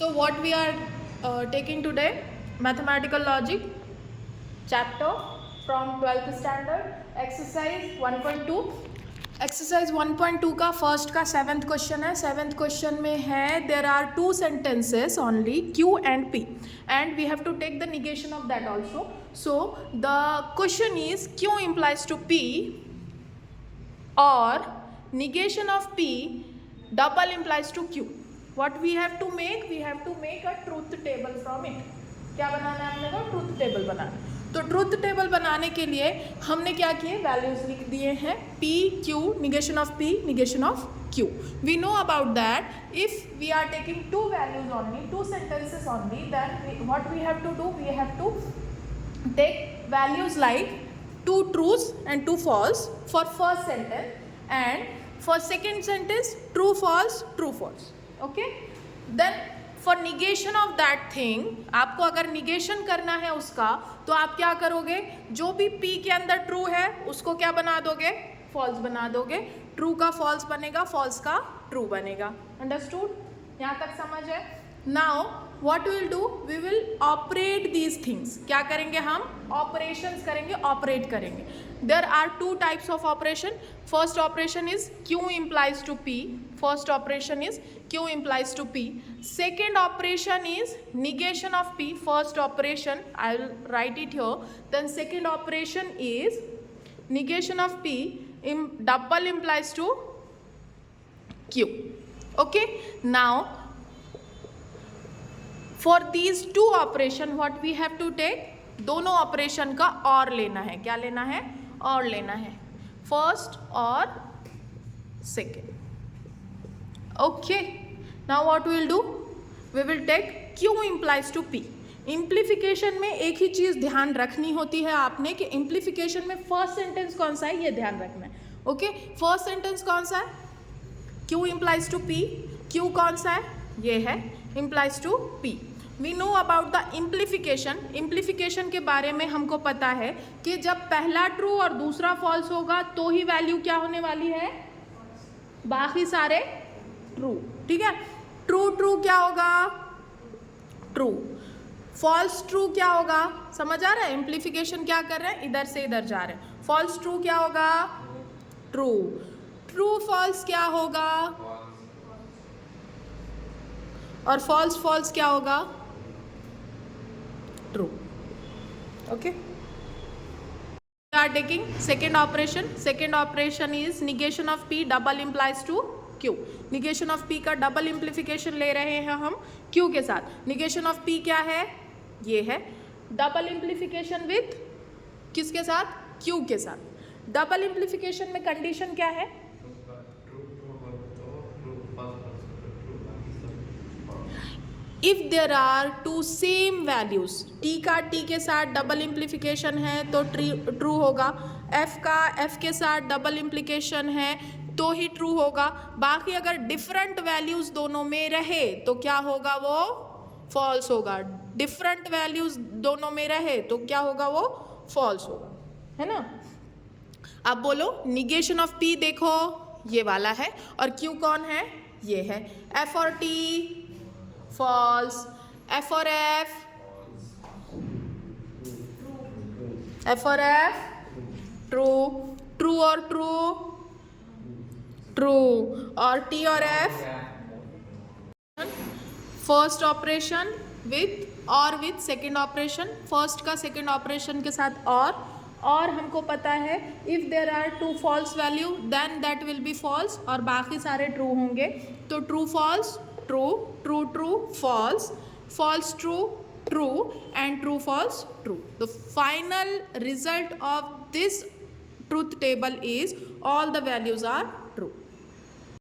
So what we are taking today, mathematical logic chapter from 12th standard, exercise 1.2. Exercise 1.2 का first का 7th question है. 7th question में है there are two sentences only Q and P and we have to take the negation of that also. So the question is Q implies to P or negation of P double implies to Q. What we have to make? We have to make a truth table from it. क्या बनाना है हमने को? Truth table बनाना. तो truth table बनाने के लिए हमने क्या किए? वैल्यूज लिख दिए हैं P Q, negation of P, negation of Q. We know about that. If we are taking two values only, two sentences only, then what we have to do? We have to take values like two truths and two false for first sentence and for second sentence true false true false. Okay, then for negation of that thing, आपको अगर negation करना है उसका तो आप क्या करोगे? जो भी P के अंदर true है उसको क्या बना दोगे? false बना दोगे. true का false बनेगा, false का true बनेगा. Understood? यहाँ तक समझ है? Now what we will do? We will operate these things. क्या करेंगे हम? Operations करेंगे, operate करेंगे. There are two types of operation. First operation is Q implies to P. First operation is Q implies to P. Second operation is negation of P. First operation, I will write it here. Then second operation is negation of P. Double implies to Q. Okay. Now for these two operation what we have to take? दोनों operation का और लेना है. क्या लेना है? और लेना है. फर्स्ट और second. Okay. Now what we will do? We will take Q implies to P. Implication में एक ही चीज ध्यान रखनी होती है आपने कि इम्प्लीफिकेशन में फर्स्ट सेंटेंस कौन सा है ये ध्यान रखना है. ओके. फर्स्ट सेंटेंस कौन सा है? Q implies to P. Q कौन सा है? ये है implies to P. We know about the implication. इम्प्लीफिकेशन के बारे में हमको पता है कि जब पहला ट्रू और दूसरा फॉल्स होगा तो ही वैल्यू क्या होने वाली है? बाकी सारे ट्रू. ठीक है. ट्रू ट्रू क्या होगा? ट्रू. फॉल्स ट्रू क्या होगा? समझ आ रहा है? इम्प्लीफिकेशन क्या कर रहे हैं? इधर से इधर जा रहे हैं. फॉल्स ट्रू क्या होगा? ट्रू. ट्रू फॉल्स क्या होगा? और फॉल्स फॉल्स क्या होगा? True. Okay. We are taking second operation. Second operation is negation of P double implies to Q. negation of P का डबल इम्प्लीफिकेशन ले रहे हैं हम Q के साथ. negation of P क्या है? ये है. डबल इम्प्लीफिकेशन विथ किसके साथ? Q के साथ. डबल इम्प्लीफिकेशन में कंडीशन क्या है? If there are two same values, T का T के साथ डबल इम्प्लीफिकेशन है तो ट्रू होगा. F का F के साथ डबल इम्प्लीकेशन है तो ही ट्रू होगा. बाकी अगर डिफरेंट वैल्यूज दोनों में रहे तो क्या होगा? वो फॉल्स होगा. डिफरेंट वैल्यूज दोनों में रहे तो क्या होगा? वो फॉल्स होगा. है ना. अब बोलो निगेशन ऑफ P देखो ये वाला है और Q कौन है? ये है. F और T false. F और F, F और F true. true और true true. और T और F first operation with और with second operation. first का second operation के साथ और हमको पता है if there are two false value then that will be false और बाकी सारे true होंगे. तो true false true, true true, false, false true, true and true false true. The final result of this truth table is all the values are